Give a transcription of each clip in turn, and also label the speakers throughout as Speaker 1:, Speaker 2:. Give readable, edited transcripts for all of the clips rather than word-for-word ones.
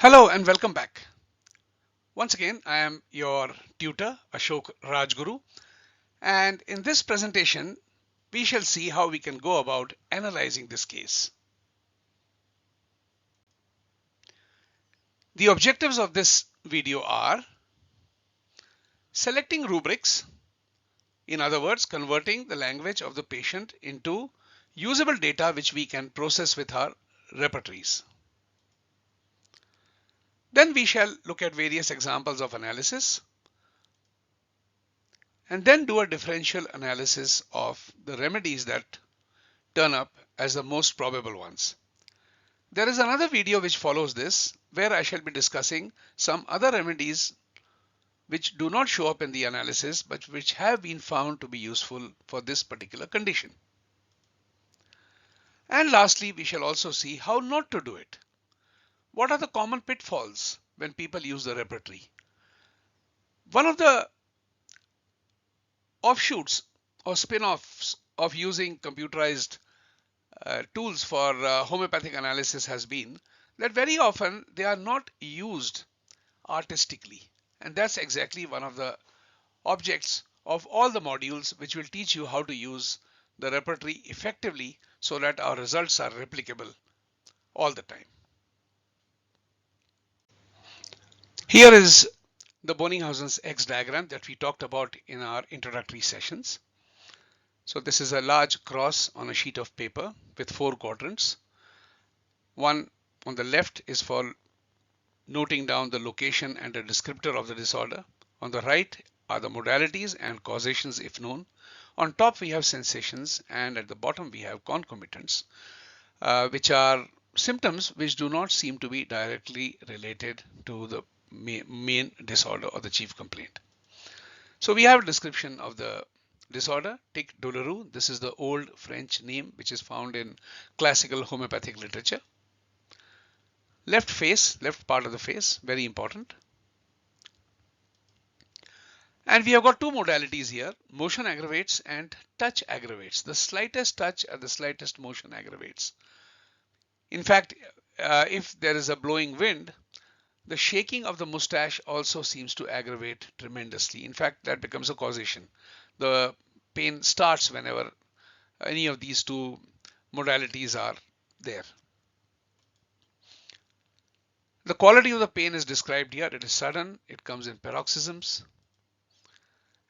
Speaker 1: Hello and welcome back. Once again, I am your tutor Ashok Rajguru, and in this presentation, we shall see how we can go about analyzing this case. The objectives of this video are selecting rubrics, in other words, converting the language of the patient into usable data which we can process with our repertories. Then we shall look at various examples of analysis, and then do a differential analysis of the remedies that turn up as the most probable ones. There is another video which follows this where I shall be discussing some other remedies which do not show up in the analysis but which have been found to be useful for this particular condition. And lastly, we shall also see how not to do it. What are the common pitfalls when people use the repertory? One of the offshoots or spin-offs of using computerized tools for homeopathic analysis has been that very often they are not used artistically, and that's exactly one of the objects of all the modules which will teach you how to use the repertory effectively so that our results are replicable all the time. Here is the Bonninghausen's X diagram that we talked about in our introductory sessions. So this is a large cross on a sheet of paper with 4 quadrants. One on the left is for noting down the location and a descriptor of the disorder. On the right are the modalities and causations if known. On top we have sensations, and at the bottom we have concomitants, which are symptoms which do not seem to be directly related to the main disorder or the chief complaint. So we have a description of the disorder, tic douloureux. This is the old French name which is found in classical homeopathic literature. Left face, left part of the face, very important. And we have got two modalities here, motion aggravates and touch aggravates. The slightest touch and the slightest motion aggravates. In fact, if there is a blowing wind, the shaking of the mustache also seems to aggravate tremendously. In fact, that becomes a causation. The pain starts whenever any of these two modalities are there. The quality of the pain is described here. It is sudden, it comes in paroxysms,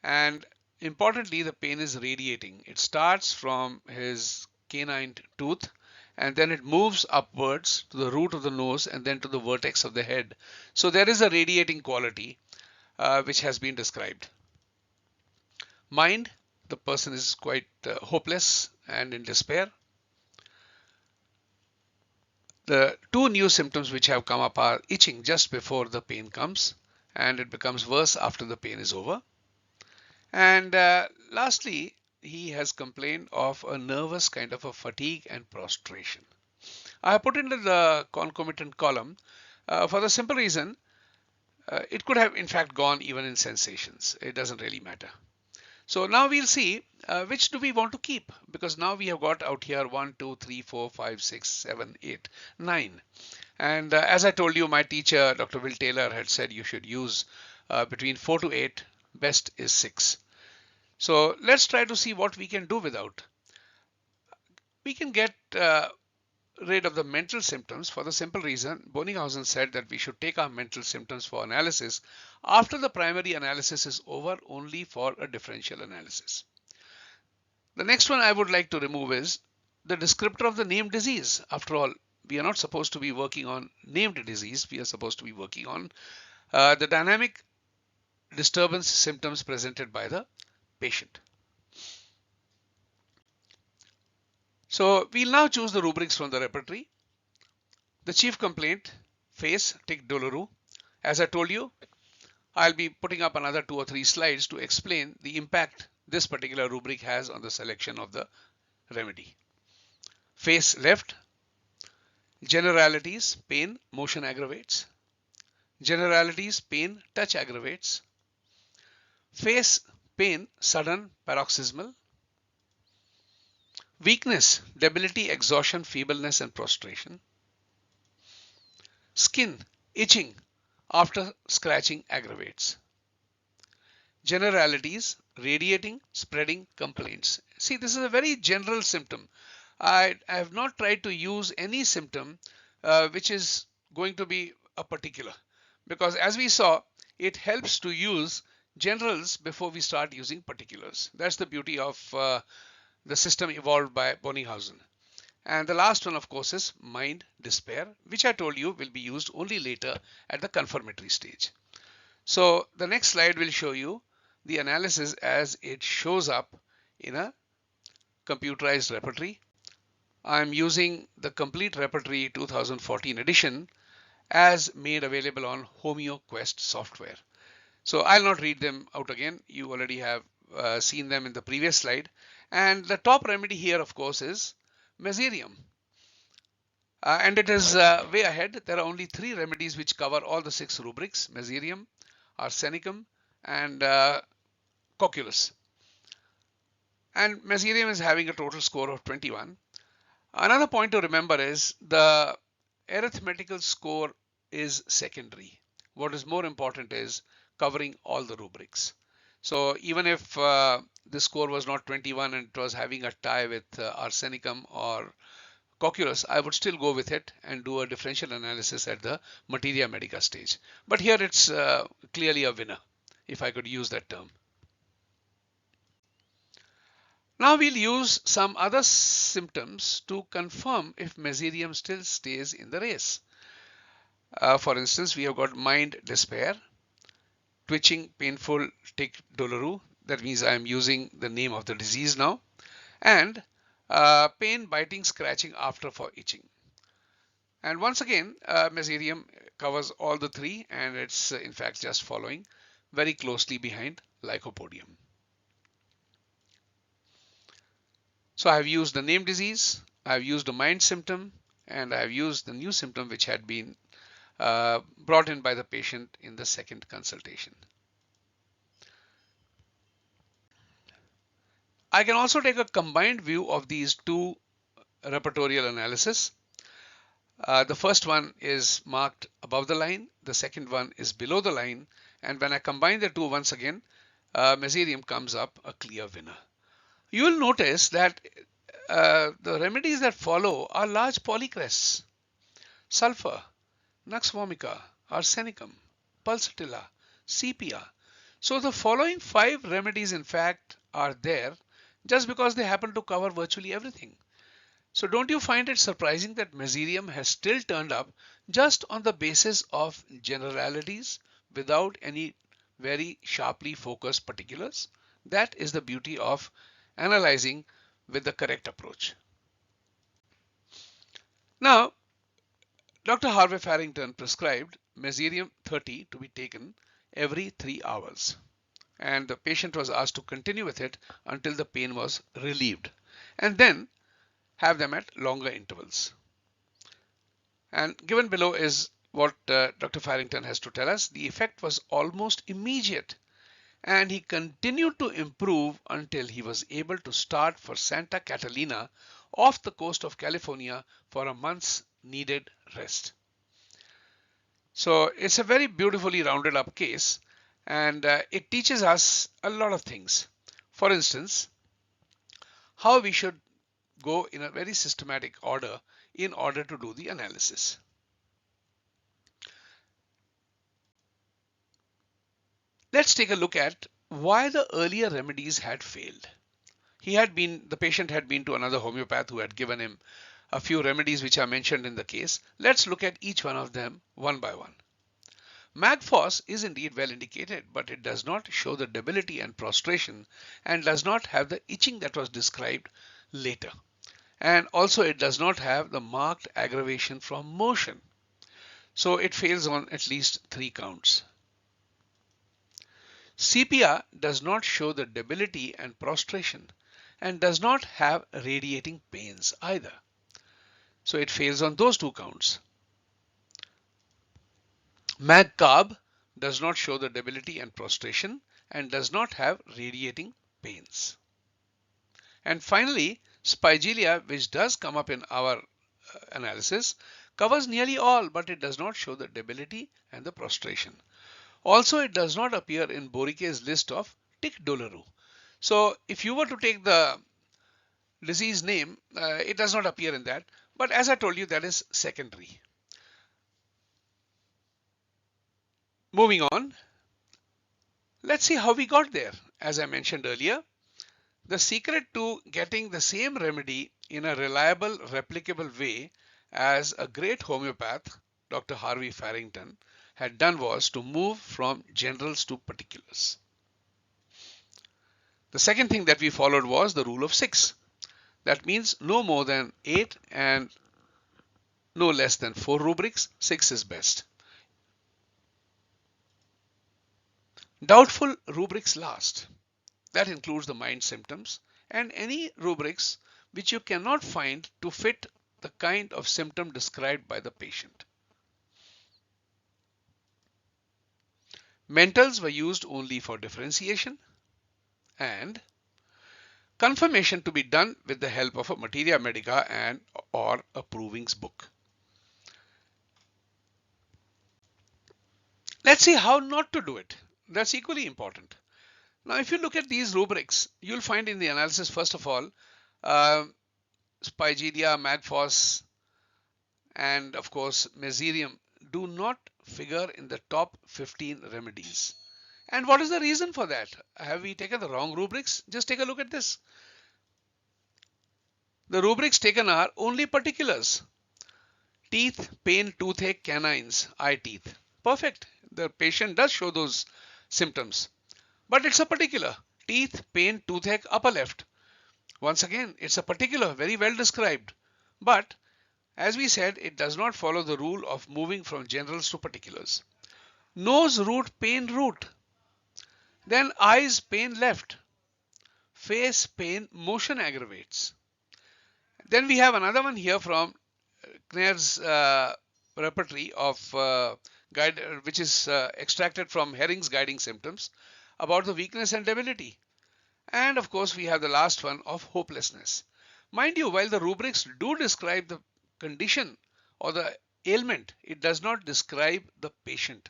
Speaker 1: and importantly, the pain is radiating. It starts from his canine tooth and then it moves upwards to the root of the nose and then to the vertex of the head. So there is a radiating quality which has been described. Mind, the person is quite hopeless and in despair. The two new symptoms which have come up are itching just before the pain comes, and it becomes worse after the pain is over. And lastly, he has complained of a nervous kind of a fatigue and prostration. I have put into the concomitant column for the simple reason it could have in fact gone even in sensations. It doesn't really matter. So now we'll see which do we want to keep, because now we have got out here 1, 2, 3, 4, 5, 6, 7, 8, 9. And as I told you, my teacher, Dr. Will Taylor, had said you should use between 4 to 8, best is 6. So let's try to see what we can do without. We can get rid of the mental symptoms for the simple reason Bonninghausen said that we should take our mental symptoms for analysis after the primary analysis is over, only for a differential analysis. The next one I would like to remove is the descriptor of the named disease. After all, we are not supposed to be working on named disease. We are supposed to be working on the dynamic disturbance symptoms presented by the patient. So we'll now choose the rubrics from the repertory. The chief complaint, face, tic douloureux. As I told you, I'll be putting up another 2 or 3 slides to explain the impact this particular rubric has on the selection of the remedy. Face left, generalities, pain, motion aggravates. Generalities, pain, touch aggravates. Face, pain, sudden, paroxysmal. Weakness, debility, exhaustion, feebleness, and prostration. Skin, Itching after scratching aggravates. Generalities, radiating, spreading complaints. See, this is a very general symptom. I have not tried to use any symptom which is going to be a particular, because as we saw, it helps to use generals before we start using particulars. That's the beauty of the system evolved by Bonninghausen. And the last one, of course, is mind despair, which I told you will be used only later at the confirmatory stage. So the next slide will show you the analysis as it shows up in a computerized repertory. I'm using the complete repertory 2014 edition as made available on HomeoQuest software. So I'll not read them out again. You already have seen them in the previous slide. And the top remedy here, of course, is Mesothelium. And it is way ahead. There are only 3 remedies which cover all the 6 rubrics: Mesothelium, Arsenicum, and Cocculus. And Mesothelium is having a total score of 21. Another point to remember is the arithmetical score is secondary. What is more important is covering all the rubrics. So even if the score was not 21 and it was having a tie with Arsenicum or Cocculus, I would still go with it and do a differential analysis at the Materia Medica stage. But here it's clearly a winner, if I could use that term. Now we'll use some other symptoms to confirm if Mesothelium still stays in the race. For instance, we have got mind despair, twitching, painful, tic douloureux. That means I am using the name of the disease now. And pain, biting, scratching after for itching. And once again, Mesothelium covers all the 3, and it's in fact just following very closely behind Lycopodium. So I have used the name disease, I have used the mind symptom, and I have used the new symptom which had been brought in by the patient in the second consultation. I can also take a combined view of these 2 repertorial analysis. The first one is marked above the line, the second one is below the line, and when I combine the 2 once again, Mesothelium comes up a clear winner. You will notice that the remedies that follow are large polycrests: sulfur, Nux vomica, arsenicum, pulsatilla, sepia. So the following 5 remedies in fact are there just because they happen to cover virtually everything. So don't you find it surprising that Mesothelium has still turned up just on the basis of generalities without any very sharply focused particulars? That is the beauty of analyzing with the correct approach. Now, Dr. Harvey Farrington prescribed Mesothelium 30 to be taken every 3 hours, and the patient was asked to continue with it until the pain was relieved, and then have them at longer intervals. And given below is what Dr. Farrington has to tell us. The effect was almost immediate, and he continued to improve until he was able to start for Santa Catalina off the coast of California for a month's needed rest. So it's a very beautifully rounded up case, and it teaches us a lot of things. For instance, how we should go in a very systematic order in order to do the analysis. Let's take a look at why the earlier remedies had failed. The patient had been to another homeopath who had given him a few remedies which are mentioned in the case. Let's look at each one of them one by one. Magphos is indeed well indicated, but it does not show the debility and prostration and does not have the itching that was described later. And also it does not have the marked aggravation from motion. So it fails on at least 3 counts. Sepia does not show the debility and prostration and does not have radiating pains either. So it fails on those 2 counts. Mag-Carb does not show the debility and prostration and does not have radiating pains. And finally, Spigelia, which does come up in our analysis, covers nearly all, but it does not show the debility and the prostration. Also, it does not appear in Borike's list of tic douloureux. So if you were to take the disease name, it does not appear in that. But as I told you, that is secondary. Moving on, let's see how we got there. As I mentioned earlier, the secret to getting the same remedy in a reliable, replicable way as a great homeopath, Dr. Harvey Farrington, had done was to move from generals to particulars. The second thing that we followed was the rule of 6. That means no more than 8 and no less than 4 rubrics. 6 is best. Doubtful rubrics last. That includes the mind symptoms and any rubrics which you cannot find to fit the kind of symptom described by the patient. Mentals were used only for differentiation and confirmation to be done with the help of a materia medica and or a provings book. Let's see how not to do it. That's equally important. Now, if you look at these rubrics, you'll find in the analysis, first of all, Spigedia, Madphos, and of course, Meserium do not figure in the top 15 remedies. And what is the reason for that? Have we taken the wrong rubrics? Just take a look at this. The rubrics taken are only particulars. Teeth, pain, toothache, canines, eye teeth. Perfect. The patient does show those symptoms. But it's a particular. Teeth, pain, toothache, upper left. Once again, it's a particular, very well described. But as we said, it does not follow the rule of moving from generals to particulars. Nose root, pain root. Then eyes, pain left. Face, pain, motion aggravates. Then we have another one here from Knir's repertory of which is extracted from Herring's guiding symptoms about the weakness and debility. And of course, we have the last one of hopelessness. Mind you, while the rubrics do describe the condition or the ailment, it does not describe the patient.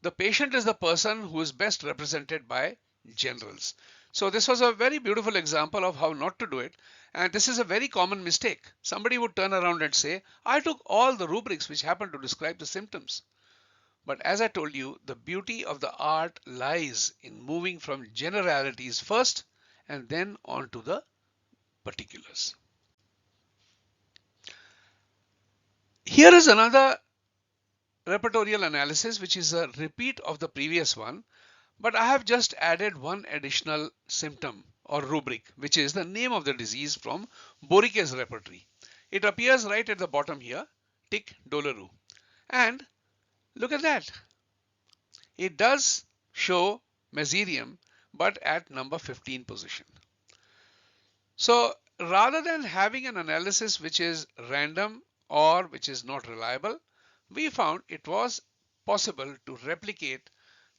Speaker 1: The patient is the person who is best represented by generals. So this was a very beautiful example of how not to do it. And this is a very common mistake. Somebody would turn around and say, I took all the rubrics which happen to describe the symptoms. But as I told you, the beauty of the art lies in moving from generalities first and then on to the particulars. Here is another repertorial analysis which is a repeat of the previous one, but I have just added one additional symptom or rubric, which is the name of the disease from Borike's repertory. It appears right at the bottom here, tic douloureux. And look at that. It does show Meserium, but at number 15 position. So rather than having an analysis which is random or which is not reliable, we found it was possible to replicate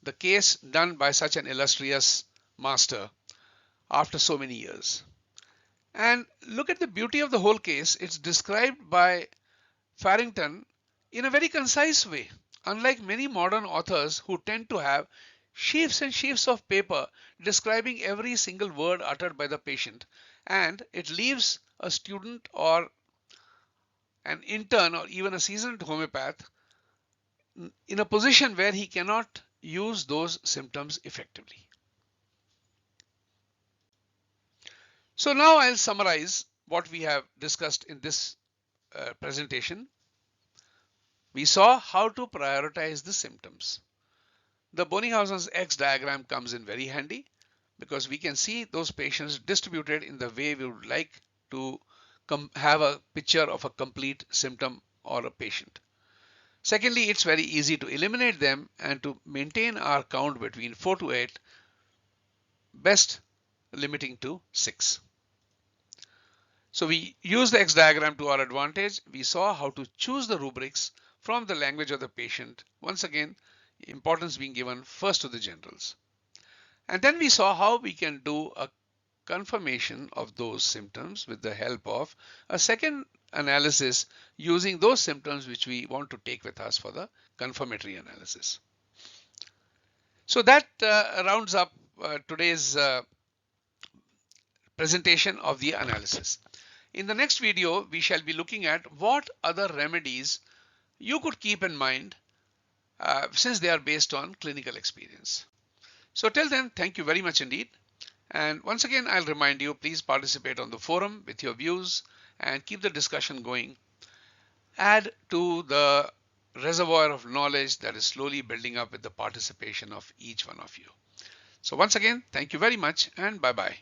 Speaker 1: the case done by such an illustrious master after so many years. And look at the beauty of the whole case. It's described by Farrington in a very concise way, unlike many modern authors who tend to have sheafs and sheafs of paper describing every single word uttered by the patient, and it leaves a student or an intern or even a seasoned homeopath in a position where he cannot use those symptoms effectively. So now I'll summarize what we have discussed in this presentation. We saw how to prioritize the symptoms. The Bonninghausen's X diagram comes in very handy because we can see those patients distributed in the way we would like to have a picture of a complete symptom or a patient. Secondly, it's very easy to eliminate them and to maintain our count between 4 to 8, best limiting to 6. So we use the X diagram to our advantage. We saw how to choose the rubrics from the language of the patient. Once again, importance being given first to the generals. And then we saw how we can do a confirmation of those symptoms with the help of a second analysis using those symptoms which we want to take with us for the confirmatory analysis. So that rounds up today's presentation of the analysis. In the next video, we shall be looking at what other remedies you could keep in mind since they are based on clinical experience. So till then, thank you very much indeed. And once again, I'll remind you, please participate on the forum with your views and keep the discussion going. Add to the reservoir of knowledge that is slowly building up with the participation of each one of you. So once again, thank you very much and bye-bye.